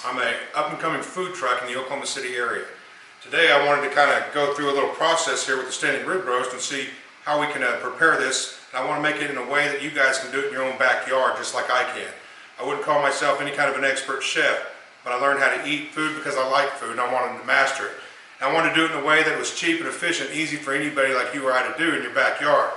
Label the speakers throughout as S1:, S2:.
S1: I'm an up-and-coming food truck in the Oklahoma City area. Today I wanted to kind of go through a little process here with the standing rib roast and see how we can prepare this. And I want to make it in a way that you guys can do it in your own backyard just like I can. I wouldn't call myself any kind of an expert chef, but I learned how to eat food because I like food and I wanted to master it. And I wanted to do it in a way that was cheap and efficient, easy for anybody like you or I to do in your backyard.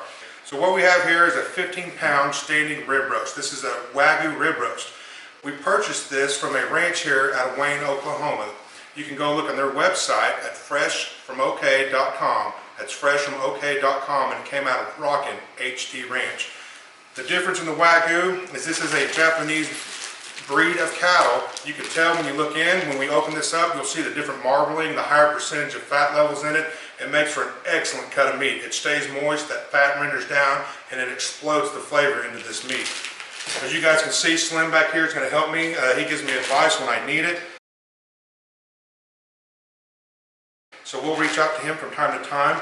S1: So what we have here is a 15-pound standing rib roast. This is a Wagyu rib roast. We purchased this from a ranch here out of Wayne, Oklahoma. You can go look on their website at freshfromok.com. That's freshfromok.com, and it came out of Rockin' HD Ranch. The difference in the Wagyu is this is a Japanese breed of cattle. You can tell when you look in, when we open this up, you'll see the different marbling, the higher percentage of fat levels in it. It makes for an excellent cut of meat. It stays moist, that fat renders down, and it explodes the flavor into this meat. As you guys can see, Slim back here is going to help me. He gives me advice when I need it. So we'll reach out to him from time to time.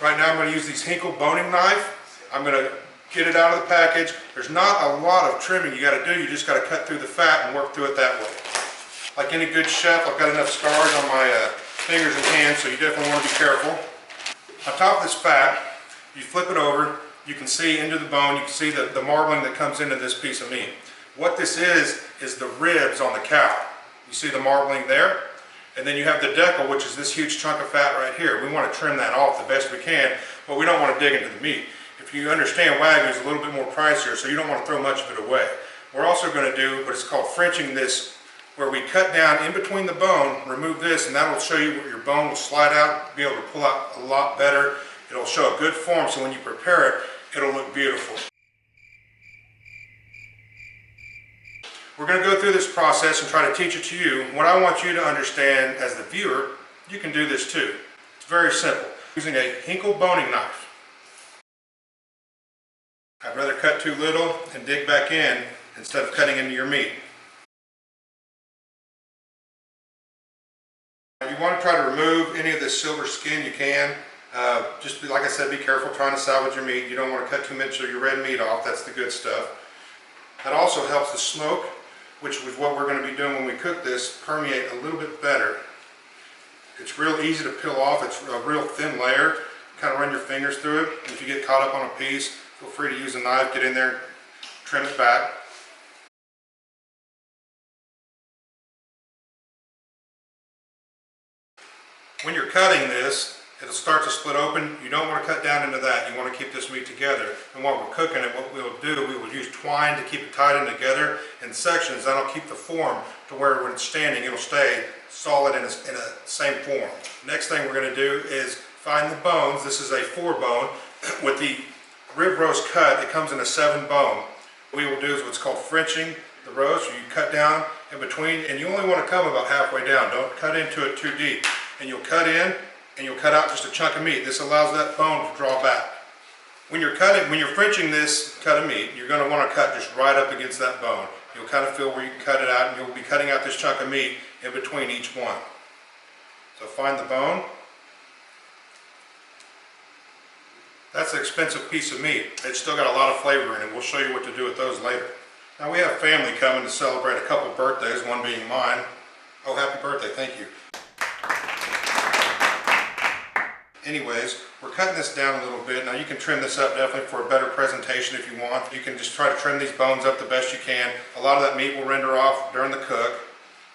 S1: Right now I'm going to use these Hinkle boning knife. I'm going to get it out of the package. There's not a lot of trimming you got to do. You just got to cut through the fat and work through it that way. Like any good chef, I've got enough scars on my fingers and hands, so you definitely want to be careful. On top of this fat, you flip it over. You can see into the bone, you can see the marbling that comes into this piece of meat. What this is the ribs on the cow. You see the marbling there? And then you have the decal, which is this huge chunk of fat right here. We want to trim that off the best we can, but we don't want to dig into the meat. If you understand, Wagyu is a little bit more pricier, so you don't want to throw much of it away. We're also going to do what is called Frenching this, where we cut down in between the bone, remove this, and that will show you where your bone will slide out, be able to pull out a lot better. It'll show a good form, so when you prepare it, it'll look beautiful. We're going to go through this process and try to teach it to you. What I want you to understand as the viewer, you can do this too. It's very simple. Using a Hinkle boning knife. I'd rather cut too little and dig back in instead of cutting into your meat. If you want to try to remove any of this silver skin, you can. Just like I said, be careful trying to salvage your meat. You don't want to cut too much of your red meat off. That's the good stuff. That also helps the smoke, which is what we're going to be doing when we cook this, permeate a little bit better. It's real easy to peel off. It's a real thin layer. Kind of run your fingers through it. If you get caught up on a piece, feel free to use a knife, get in there, trim it back. When you're cutting this, it'll start to split open. You don't want to cut down into that. You want to keep this meat together. And while we're cooking it, what we'll do, we will use twine to keep it tied in together in sections. That'll keep the form to where when it's standing, it'll stay solid in a same form. Next thing we're going to do is find the bones. This is a 4-bone. With the rib roast cut, it comes in a 7-bone. What we will do is what's called Frenching the roast. You cut down in between, and you only want to come about halfway down. Don't cut into it too deep. And you'll cut in, and you'll cut out just a chunk of meat. This allows that bone to draw back. When you're Frenching this cut of meat, you're going to want to cut just right up against that bone. You'll kind of feel where you can cut it out, and you'll be cutting out this chunk of meat in between each one. So find the bone. That's an expensive piece of meat. It's still got a lot of flavor in it. We'll show you what to do with those later. Now we have family coming to celebrate a couple birthdays, one being mine. Oh, happy birthday, thank you. Anyways, we're cutting this down a little bit. Now you can trim this up definitely for a better presentation if you want. You can just try to trim these bones up the best you can. A lot of that meat will render off during the cook.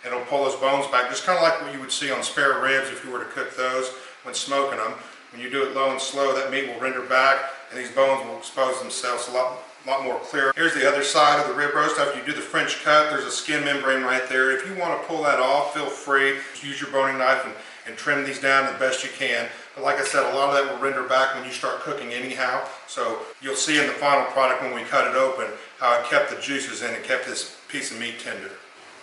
S1: It'll pull those bones back, just kind of like what you would see on spare ribs if you were to cook those when smoking them. When you do it low and slow, that meat will render back and these bones will expose themselves a lot more clear. Here's the other side of the rib roast. After you do the French cut, there's a skin membrane right there. If you want to pull that off, feel free. Just use your boning knife and trim these down the best you can. But like I said, a lot of that will render back when you start cooking anyhow. So you'll see in the final product when we cut it open how it kept the juices in and kept this piece of meat tender.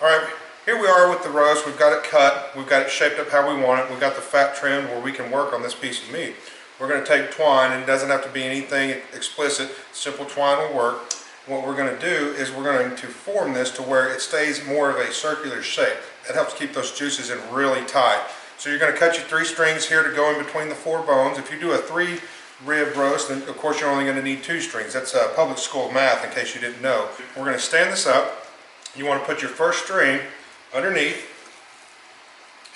S1: All right, here we are with the roast. We've got it cut. We've got it shaped up how we want it. We've got the fat trimmed where we can work on this piece of meat. We're going to take twine, and it doesn't have to be anything explicit. Simple twine will work. What we're going to do is we're going to form this to where it stays more of a circular shape. That helps keep those juices in really tight. So you're going to cut your 3 strings here to go in between the 4 bones. If you do a 3 rib roast, then of course you're only going to need 2 strings. That's public school math in case you didn't know. We're going to stand this up. You want to put your first string underneath.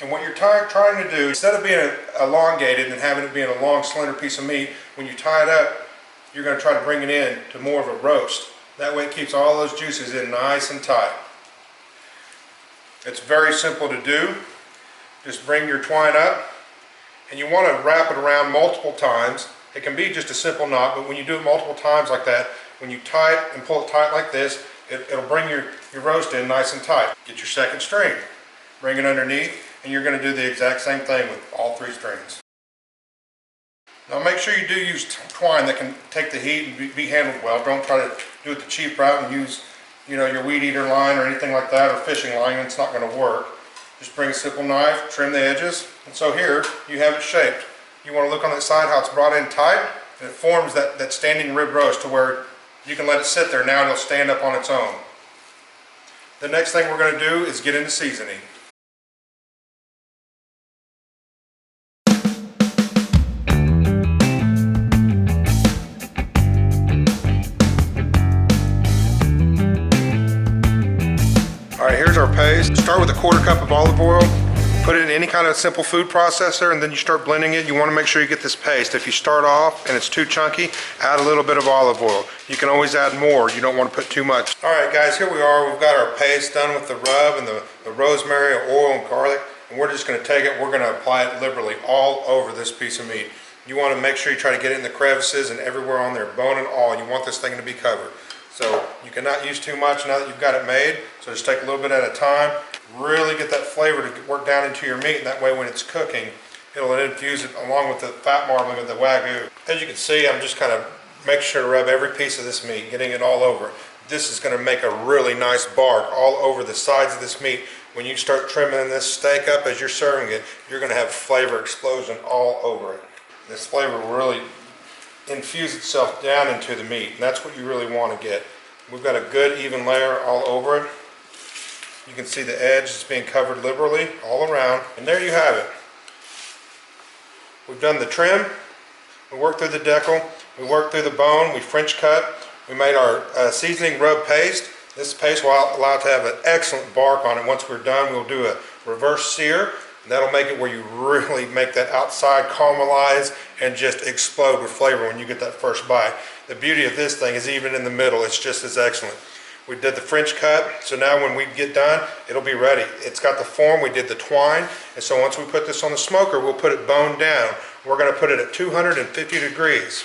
S1: And what you're trying to do, instead of being elongated and having it being a long, slender piece of meat, when you tie it up, you're going to try to bring it in to more of a roast. That way it keeps all those juices in nice and tight. It's very simple to do. Just bring your twine up, and you want to wrap it around multiple times. It can be just a simple knot, but when you do it multiple times like that, when you tie it and pull it tight like this, it'll bring your roast in nice and tight. Get your second string, bring it underneath, and you're going to do the exact same thing with all 3 strings. Now make sure you do use twine that can take the heat and be handled well. Don't try to do it the cheap route and use, your weed eater line or anything like that, or fishing line. It's not going to work. Just bring a simple knife, trim the edges, and so here you have it shaped. You want to look on the side how it's brought in tight, and it forms that standing rib roast to where you can let it sit there now and it'll stand up on its own. The next thing we're going to do is get into seasoning. Alright, here's our paste. Start with a 1/4 cup of olive oil. Put it in any kind of simple food processor, and then you start blending it. You want to make sure you get this paste. If you start off and it's too chunky, add a little bit of olive oil. You can always add more. You don't want to put too much. Alright guys, here we are. We've got our paste done with the rub and the rosemary, oil, and garlic. And we're just going to take it, we're going to apply it liberally all over this piece of meat. You want to make sure you try to get it in the crevices and everywhere on there, bone and all. You want this thing to be covered. So you cannot use too much now that you've got it made. So just take a little bit at a time. Really get that flavor to work down into your meat, and that way when it's cooking, it'll infuse it along with the fat marbling of the Wagyu. As you can see, I'm just kind of making sure to rub every piece of this meat, getting it all over. This is going to make a really nice bark all over the sides of this meat. When you start trimming this steak up as you're serving it, you're going to have flavor explosion all over it. This flavor will really infuse itself down into the meat, and that's what you really want to get. We've got a good even layer all over it. You can see the edge is being covered liberally all around, and there you have it. We've done the trim, we worked through the decal, we worked through the bone, we French cut, we made our seasoning rub paste. This paste will allow it to have an excellent bark on it. Once we're done, we'll do a reverse sear, and that'll make it where you really make that outside caramelize and just explode with flavor when you get that first bite. The beauty of this thing is even in the middle, it's just as excellent. We did the French cut, so now when we get done, it'll be ready. It's got the form, we did the twine, and so once we put this on the smoker, we'll put it boned down. We're going to put it at 250 degrees.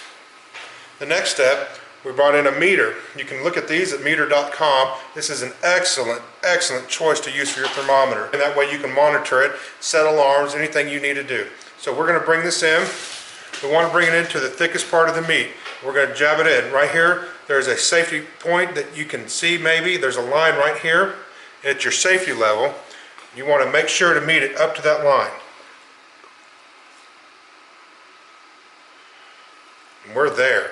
S1: The next step, we brought in a meter. You can look at these at meter.com. This is an excellent, excellent choice to use for your thermometer. And that way you can monitor it, set alarms, anything you need to do. So we're going to bring this in. We want to bring it into the thickest part of the meat. We're going to jab it in. Right here, there's a safety point that you can see maybe. There's a line right here. At your safety level, you want to make sure to meet it up to that line. And we're there.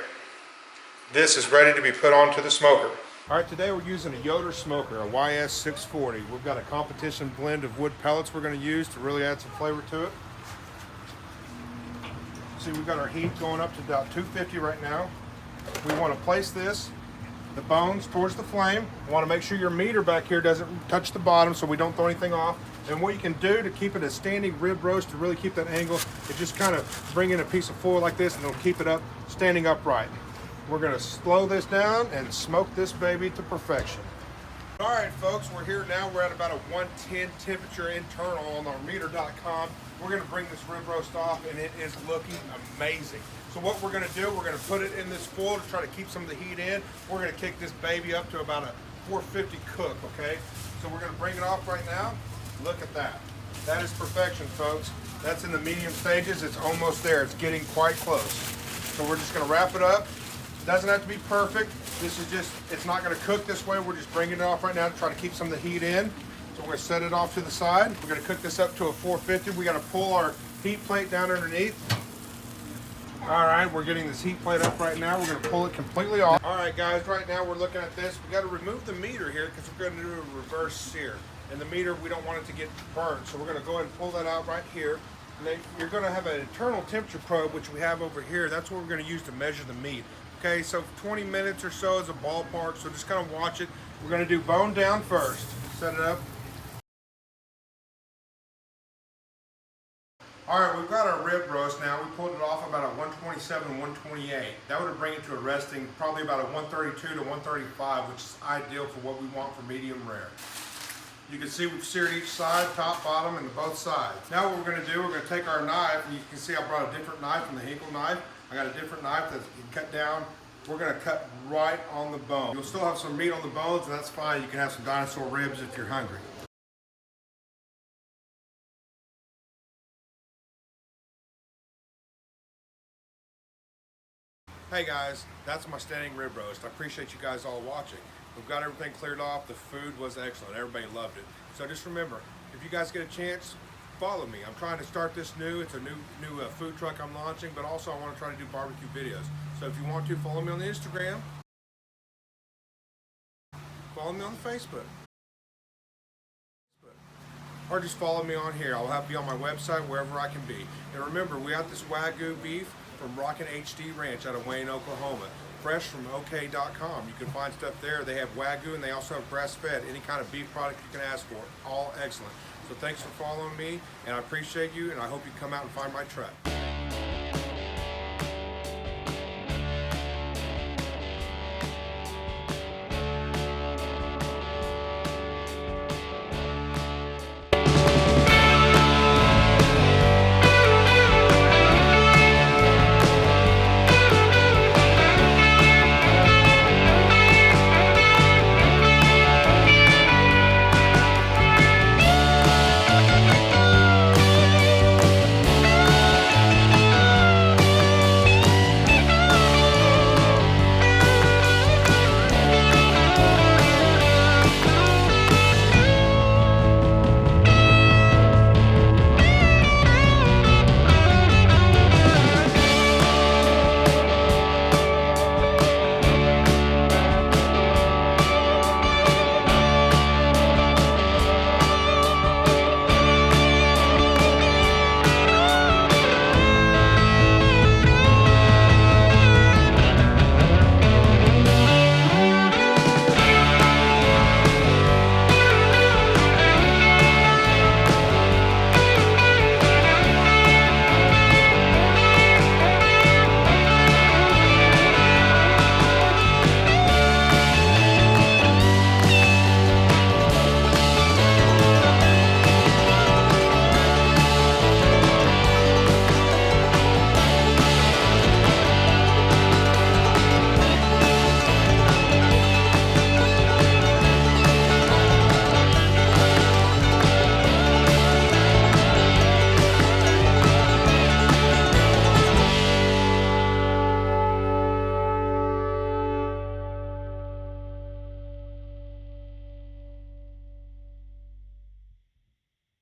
S1: This is ready to be put onto the smoker. All right, today we're using a Yoder smoker, a YS640. We've got a competition blend of wood pellets we're going to use to really add some flavor to it. See, we've got our heat going up to about 250 right now. We want to place the bones towards the flame. You want to make sure your meter back here doesn't touch the bottom so we don't throw anything off. And what you can do to keep it a standing rib roast, to really keep that angle, is just kind of bring in a piece of foil like this and it'll keep it up, standing upright. We're going to slow this down and smoke this baby to perfection. All right, folks, we're here now. We're at about a 110 temperature internal on our meter.com. We're going to bring this rib roast off, and it is looking amazing. So what we're going to do, we're going to put it in this foil to try to keep some of the heat in. We're going to kick this baby up to about a 450 cook, okay? So we're going to bring it off right now. Look at that. That is perfection, folks. That's in the medium stages. It's almost there. It's getting quite close. So we're just going to wrap it up. Doesn't have to be perfect. This is just, it's not going to cook this way. We're just bringing it off right now to try to keep some of the heat in. So we're going to set it off to the side. We're going to cook this up to a 450. We got to pull our heat plate down underneath. All right, we're getting this heat plate up right now. We're going to pull it completely off. All right, guys, right now we're looking at this. We got to remove the meter here because we're going to do a reverse sear. And the meter, we don't want it to get burned. So we're going to go ahead and pull that out right here. And then you're going to have an internal temperature probe, which we have over here. That's what we're going to use to measure the meat. Okay, so 20 minutes or so is a ballpark, so just kind of watch it. We're going to do bone down first. Set it up. All right, we've got our rib roast now. We pulled it off about a 127, 128. That would bring it to a resting probably about a 132 to 135, which is ideal for what we want for medium rare. You can see we've seared each side, top, bottom, and both sides. Now what we're going to do, we're going to take our knife, and you can see I brought a different knife from the Hinkle knife. I got a different knife that you can cut down. We're going to cut right on the bone. You'll still have some meat on the bones, and that's fine. You can have some dinosaur ribs if you're hungry. Hey guys, that's my standing rib roast. I appreciate you guys all watching. We've got everything cleared off. The food was excellent. Everybody loved it. So just remember, if you guys get a chance, follow me. I'm trying to start this new. It's a new food truck I'm launching, but also I want to try to do barbecue videos. So if you want to, follow me on the Instagram. Follow me on the Facebook. Or just follow me on here. I'll have to be on my website wherever I can be. And remember, we got this Wagyu beef from Rockin' HD Ranch out of Wayne, Oklahoma. Fresh from OK.com. You can find stuff there. They have Wagyu and they also have grass-fed. Any kind of beef product you can ask for. All excellent. So thanks for following me, and I appreciate you, and I hope you come out and find my truck.